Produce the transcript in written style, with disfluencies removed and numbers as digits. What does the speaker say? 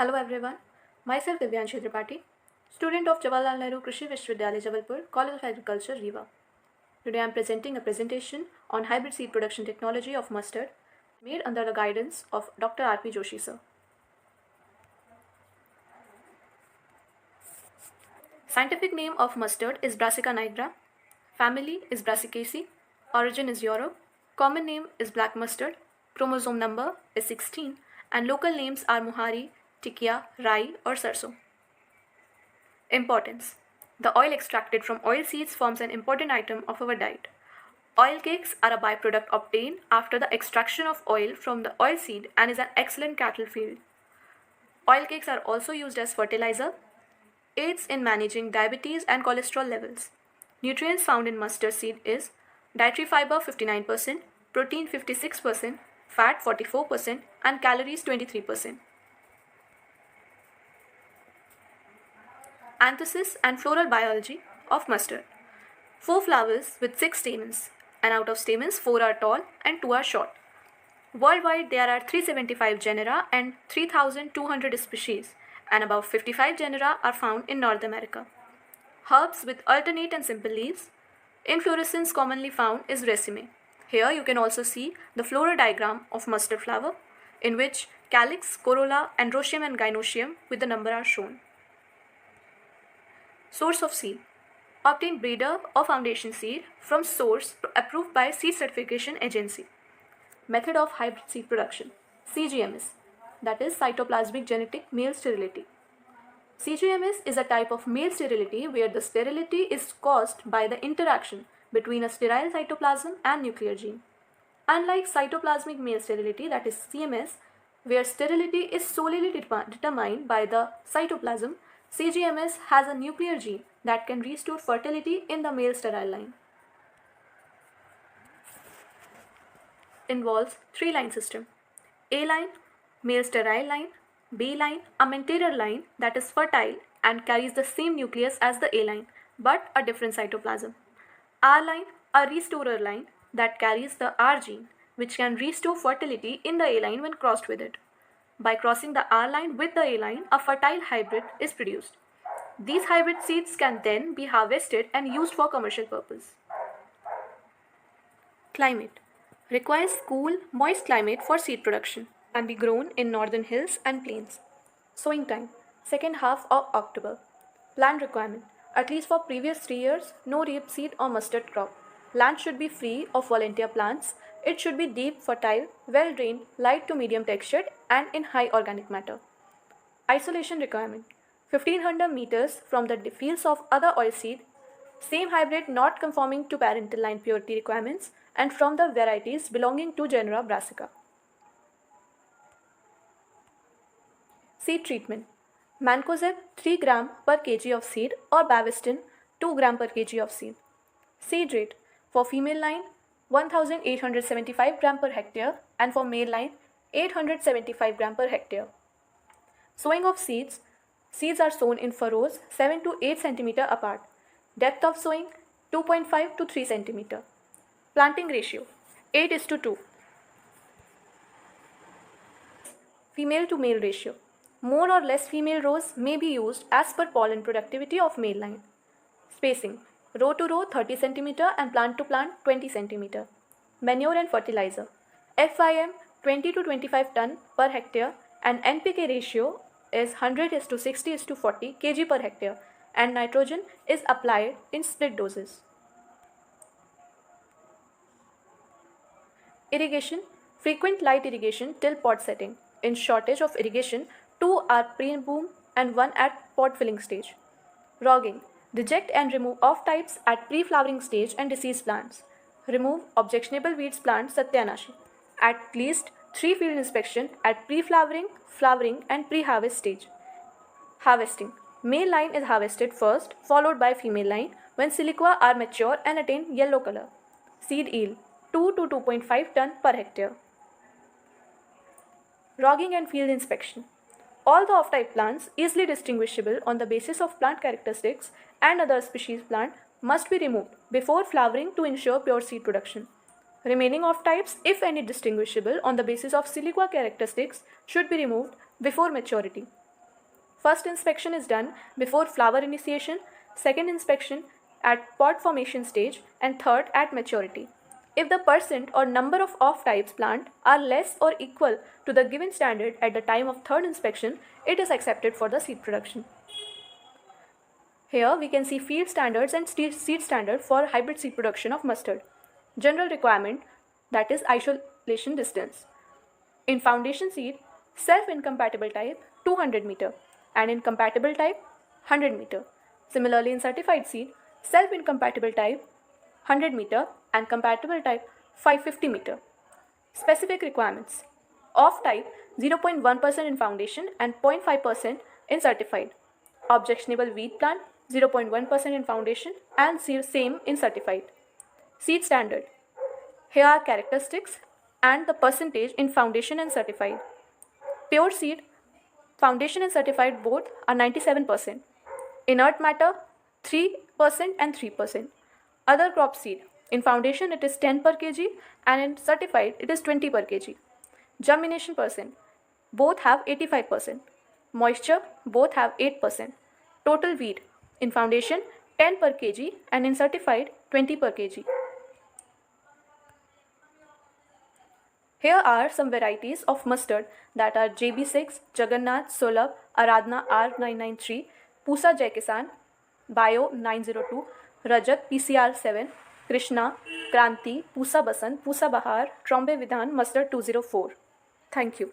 Hello everyone, myself Divyanshi Tripathi, student of Jawaharlal Nehru Krishi Vishwavidyalaya Jabalpur, College of Agriculture, Rewa. Today I am presenting a presentation on hybrid seed production technology of mustard made under the guidance of Dr. R.P. Joshi sir. Scientific name of mustard is Brassica nigra, family is Brassicaceae, origin is Europe, common name is black mustard, chromosome number is 16, and local names are Muhari, Tikya, Rai or Sarso. Importance. The oil extracted from oil seeds forms an important item of our diet. Oil cakes are a byproduct obtained after the extraction of oil from the oil seed and is an excellent cattle feed. Oil cakes are also used as fertilizer, aids in managing diabetes and cholesterol levels. Nutrients found in mustard seed is dietary fiber 59%, protein 56%, fat 44%, and calories 23%. Anthesis and floral biology of mustard. 4 flowers with 6 stamens, and out of stamens 4 are tall and 2 are short. Worldwide there are 375 genera and 3,200 species, and about 55 genera are found in North America. Herbs with alternate and simple leaves. Inflorescence commonly found is raceme. Here you can also see the floral diagram of mustard flower, in which calyx, corolla, androecium and gynoecium with the number are shown. Source of seed. Obtain breeder or foundation seed from source approved by Seed Certification Agency. Method of hybrid seed production. CGMS, that is cytoplasmic genetic male sterility. CGMS is a type of male sterility where the sterility is caused by the interaction between a sterile cytoplasm and nuclear gene. Unlike cytoplasmic male sterility, that is CMS, where sterility is solely determined by the cytoplasm, CGMS has a nuclear gene that can restore fertility in the male sterile line. Involves 3-line system. A line, male sterile line. B line, a mentorial line that is fertile and carries the same nucleus as the A line but a different cytoplasm. R line, a restorer line that carries the R gene which can restore fertility in the A line when crossed with it. By crossing the R line with the A line, a fertile hybrid is produced. These hybrid seeds can then be harvested and used for commercial purpose. Climate. Requires cool, moist climate for seed production. Can be grown in northern hills and plains. Sowing time. Second half of October. Land requirement. At least for previous 3 years, no rapeseed or mustard crop. Land should be free of volunteer plants. It should be deep, fertile, well drained, light to medium textured and in high organic matter. Isolation requirement. 1500 meters from the fields of other oilseed, same hybrid not conforming to parental line purity requirements and from the varieties belonging to genera Brassica. Seed treatment. Mancozeb 3 gram per kg of seed or Bavestin 2 gram per kg of seed. Seed rate. For female line 1875 gram per hectare and for male line 875 gram per hectare. Sowing of seeds. Seeds are sown in furrows 7 to 8 cm apart. Depth of sowing 2.5 to 3 cm. Planting ratio 8:2. Female to male ratio. More or less female rows may be used as per pollen productivity of male line. Spacing. Row to row 30 cm and plant to plant 20 cm. Manure and fertilizer. FIM 20 to 25 ton per hectare and NPK ratio is 100:60:40 kg per hectare and nitrogen is applied in split doses. Irrigation. Frequent light irrigation till pod setting. In shortage of irrigation, 2 are pre-boom and 1 at pod filling stage. Rogging. Reject and remove off types at pre-flowering stage and diseased plants. Remove objectionable weeds plants Satyanashi. At least 3 field inspection at pre-flowering, flowering and pre-harvest stage. Harvesting. Male line is harvested first, followed by female line when siliqua are mature and attain yellow color. Seed yield 2 to 2.5 ton per hectare. Rogging and field inspection. All the off-type plants easily distinguishable on the basis of plant characteristics and other species plant must be removed before flowering to ensure pure seed production. Remaining off-types, if any distinguishable on the basis of siliqua characteristics, should be removed before maturity. First inspection is done before flower initiation, second inspection at pod formation stage, and third at maturity. If the percent or number of off-types plant are less or equal to the given standard at the time of third inspection, it is accepted for the seed production. Here we can see field standards and seed standard for hybrid seed production of mustard. General requirement, that is isolation distance. In foundation seed, self-incompatible type 200 meter and in compatible type 100 meter. Similarly, in certified seed, self-incompatible type 100 meter and compatible type 550 meter. Specific requirements. Off type 0.1% in foundation and 0.5% in certified. Objectionable weed plant 0.1% in foundation and same in certified. Seed standard. Here are characteristics and the percentage in foundation and certified. Pure seed, foundation and certified both are 97%. Inert matter 3% and 3%. Other crop seed, in foundation it is 10 per kg and in certified it is 20 per kg. Germination percent, both have 85%. Moisture, both have 8%. Total weed, in foundation 10 per kg and in certified 20 per kg. Here are some varieties of mustard that are JB6, Jagannath, Sulabh, Aradhana R993, Pusa Jai Kisan, Bio 902, Rajat PCR7, Krishna, Kranti, Pusa Basant, Pusa Bahar, Trombe Vidhan, Mustard 204. Thank you.